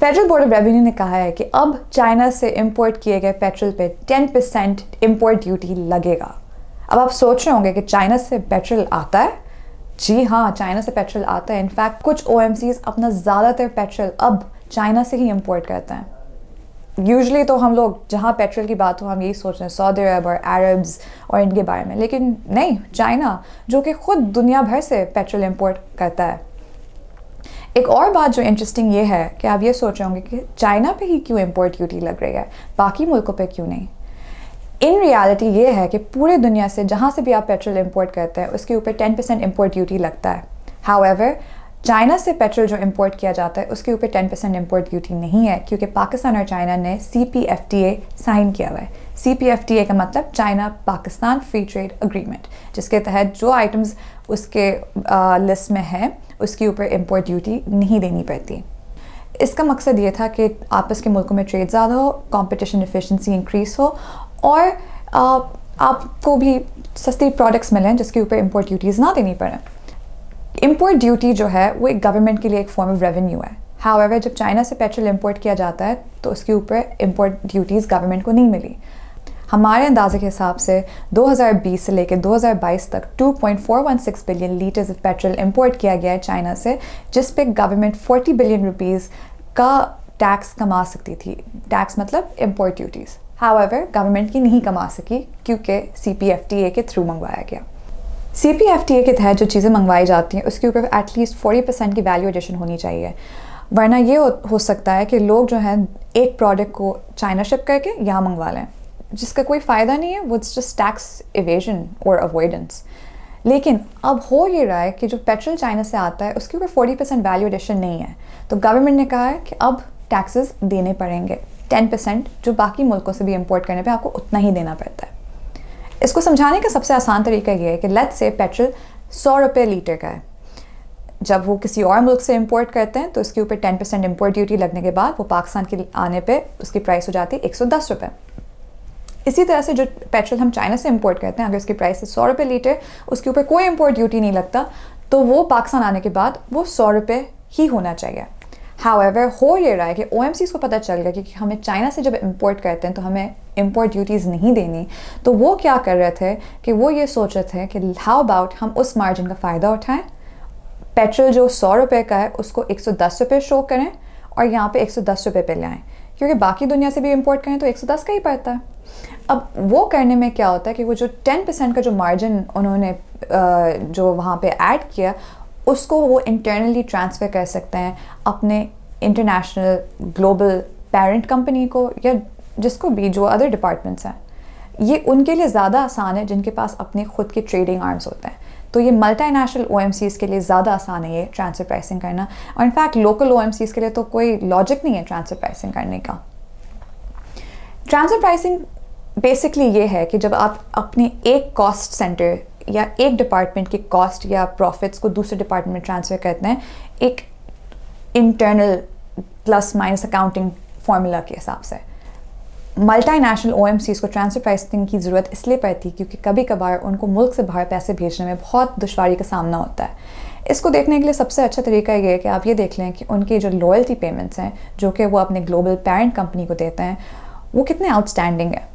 Federal board of revenue ने कहा है कि अब चाइना से इंपोर्ट किए गए पेट्रोल पे 10% इंपोर्ट ड्यूटी लगेगा। अब आप सोच रहे होंगे कि चाइना से पेट्रोल आता है। जी हाँ, चाइना से पेट्रोल आता है। इनफैक्ट कुछ OMCs अपना ज़्यादातर पेट्रोल अब चाइना से ही इंपोर्ट करते हैं। यूजुअली तो हम लोग जहाँ पेट्रोल की बात हो हम यही सोच रहे हैं सऊदी अरब और अरब्स और इनके बारे में, लेकिन नहीं, चाइना जो कि खुद दुनिया भर से पेट्रोल इंपोर्ट करता है। एक और बात जो इंटरेस्टिंग ये है कि आप ये सोच रहे होंगे कि चाइना पे ही क्यों इंपोर्ट ड्यूटी लग रही है, बाकी मुल्कों पे क्यों नहीं। इन रियलिटी ये है कि पूरे दुनिया से जहाँ से भी आप पेट्रोल इंपोर्ट करते हैं उसके ऊपर 10% इंपोर्ट ड्यूटी लगता है। हाउएवर चाइना से पेट्रोल जो इंपोर्ट किया जाता है उसके ऊपर 10% इंपोर्ट ड्यूटी नहीं है, क्योंकि पाकिस्तान और चाइना ने CPFTA साइन किया हुआ है। CPFTA का मतलब China Pakistan free trade agreement, जिसके तहत जो आइटम्स उसके लिस्ट में है उसके ऊपर इंपोर्ट ड्यूटी नहीं देनी पड़ती। इसका मकसद ये था कि आपस के मुल्कों में ट्रेड ज़्यादा हो, कंपटीशन एफिशिएंसी इंक्रीज़ हो और आपको भी सस्ती प्रोडक्ट्स मिलें जिसके ऊपर इंपोर्ट ड्यूटीज़ ना देनी पड़े। इंपोर्ट ड्यूटी जो है वो एक गवर्नमेंट के लिए एक फॉर्म ऑफ रेवेन्यू है। हाउएवर जब चाइना से पेट्रोल इंपोर्ट किया जाता है तो उसके ऊपर इंपोर्ट ड्यूटीज़ गवर्नमेंट को नहीं मिली। हमारे अंदाजे के हिसाब से 2020 से लेकर 2022 तक 2.416 billion litres of petrol import किया गया है चाइना से, जिस पे गवर्नमेंट 40 बिलियन रुपीस का टैक्स कमा सकती थी। टैक्स मतलब इंपोर्ट ड्यूटीज़। हाउएवर गवर्नमेंट की नहीं कमा सकी क्योंकि CPFTA के थ्रू मंगवाया गया। CPFTA के तहत जो चीज़ें मंगवाई जाती हैं उसके ऊपर एटलीस्ट 40% की वैल्यू एडिशन होनी चाहिए, वरना ये हो सकता है कि लोग जो हैं एक प्रोडक्ट को चाइना शिप करके यहाँ मंगवा लें, जिसका कोई फ़ायदा नहीं है। वो जस्ट टैक्स इवेजन और अवॉइडेंस। लेकिन अब हो ये रहा है कि जो पेट्रोल चाइना से आता है उसके ऊपर 40% वैल्यू एडिशन नहीं है, तो गवर्नमेंट ने कहा है कि अब टैक्सेस देने पड़ेंगे 10%, जो बाकी मुल्कों से भी इंपोर्ट करने पे आपको उतना ही देना पड़ता है। इसको समझाने का सबसे आसान तरीका ये है कि लेट्स से पेट्रोल 100 रुपये लीटर का है। जब वो किसी और मुल्क से इंपोर्ट करते हैं तो उसके ऊपर 10% इंपोर्ट ड्यूटी लगने के बाद वो पाकिस्तान के आने पे उसकी प्राइस हो जाती है 110 रुपये। इसी तरह से जो पेट्रोल हम चाइना से इंपोर्ट करते हैं, अगर उसकी प्राइस है 100 रुपये लीटर, उसके ऊपर कोई इंपोर्ट ड्यूटी नहीं लगता, तो वो पाकिस्तान आने के बाद वो 100 रुपये ही होना चाहिए। हाउएवर हो ये रहा है कि OMCs को पता चल गया कि हमें चाइना से जब इंपोर्ट करते हैं तो हमें इंपोर्ट ड्यूटीज़ नहीं देनी, तो वो क्या कर रहे थे कि वो ये सोच रहे थे कि हाउ अबाउट हम उस मार्जिन का फ़ायदा उठाएं, पेट्रोल जो 100 रुपये का है उसको 110 रुपये शो करें और यहाँ पे 110 रुपये पे ले आएँ, क्योंकि बाकी दुनिया से भी इंपोर्ट करें तो 110 का ही पड़ता है। अब वो करने में क्या होता है कि वो जो 10% का जो मार्जिन उन्होंने जो वहाँ पे ऐड किया उसको वो इंटरनली ट्रांसफ़र कर सकते हैं अपने इंटरनेशनल ग्लोबल पेरेंट कंपनी को, या जिसको भी, जो अदर डिपार्टमेंट्स हैं। ये उनके लिए ज़्यादा आसान है जिनके पास अपने खुद के ट्रेडिंग आर्म्स होते हैं। तो ये मल्टीनेशनल OMCs के लिए ज़्यादा आसान है ये ट्रांसफ़र प्राइसिंग करना, और इनफैक्ट लोकल OMCs के लिए तो कोई लॉजिक नहीं है ट्रांसफ़र प्राइसिंग करने का। ट्रांसफ़र प्राइसिंग बेसिकली ये है कि जब आप अपने एक कॉस्ट सेंटर या एक डिपार्टमेंट की कॉस्ट या प्रॉफिट्स को दूसरे डिपार्टमेंट में ट्रांसफ़र करते हैं एक internal plus minus accounting formula के हिसाब से। मल्टीनेशनल OMCs को ट्रांसफ़र प्राइसिंग की ज़रूरत इसलिए पड़ती है क्योंकि कभी कभार उनको मुल्क से बाहर पैसे भेजने में बहुत दुश्वारी का सामना होता है। इसको देखने के लिए सबसे अच्छा तरीका ये है कि आप ये देख लें कि उनकी जो लॉयल्टी पेमेंट्स हैं जो कि वो अपने ग्लोबल पेरेंट कंपनी को देते हैं वो कितने आउटस्टैंडिंग है,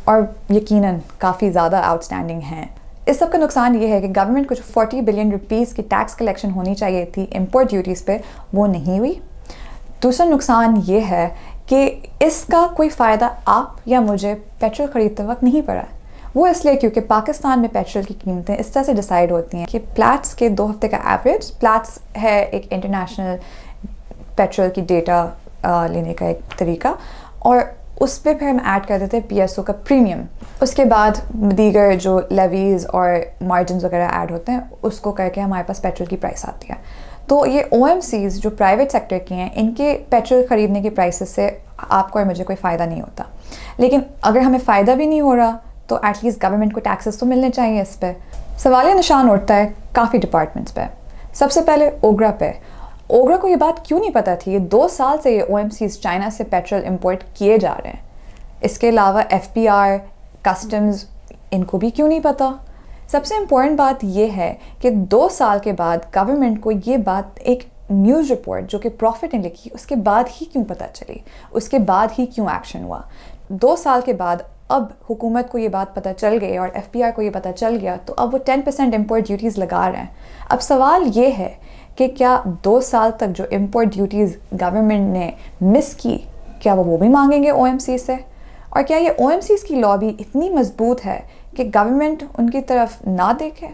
और यकीनन काफ़ी ज़्यादा आउटस्टैंडिंग हैं। इस सब का नुकसान ये है कि गवर्नमेंट को जो 40 बिलियन रुपीज़ की टैक्स कलेक्शन होनी चाहिए थी इंपोर्ट ड्यूटीज़ पे, वो नहीं हुई। दूसरा नुकसान ये है कि इसका कोई फ़ायदा आप या मुझे पेट्रोल ख़रीदते वक्त नहीं पड़ा। वो इसलिए क्योंकि पाकिस्तान में पेट्रोल की कीमतें इस तरह से डिसाइड होती हैं कि प्लैट्स के 2 हफ्ते का एवरेज, प्लैट्स है एक इंटरनेशनल पेट्रोल की डेटा लेने का एक तरीका, और उस पर फिर हम ऐड कर देते हैं PSO का प्रीमियम। उसके बाद दीगर जो लेवीज़ और मार्जिन वगैरह ऐड होते हैं उसको करके हमारे पास पेट्रोल की प्राइस आती है। तो ये OMCs जो प्राइवेट सेक्टर की हैं, इनके पेट्रोल ख़रीदने की प्राइसेस से आपको और मुझे कोई फ़ायदा नहीं होता। लेकिन अगर हमें फ़ायदा भी नहीं हो रहा तो एटलीस्ट गवर्नमेंट को टैक्सेस तो मिलने चाहिए। इस पर सवालिया निशान उठता है काफ़ी डिपार्टमेंट्स पे। सबसे पहले ओगरा पे। ओगरा को ये बात क्यों नहीं पता थी? 2 साल से ये OMCs चाइना से पेट्रोल इंपोर्ट किए जा रहे हैं। इसके अलावा FPR, कस्टम्स, इनको भी क्यों नहीं पता? सबसे इम्पोर्टेंट बात ये है कि 2 साल के बाद गवर्नमेंट को ये बात एक न्यूज़ रिपोर्ट जो कि प्रॉफिट ने लिखी उसके बाद ही क्यों पता चली, उसके बाद ही क्यों एक्शन हुआ? 2 साल के बाद अब हुकूमत को ये बात पता चल गई और FBI को ये पता चल गया, तो अब वो 10% इम्पोर्ट ड्यूटीज़ लगा रहे हैं। अब सवाल ये है कि क्या 2 साल तक जो इम्पोर्ट ड्यूटीज़ गवर्नमेंट ने मिस की, क्या वो भी मांगेंगे OMC से? और क्या ये OMCs की लॉबी इतनी मजबूत है कि गवर्नमेंट उनकी तरफ ना देखे?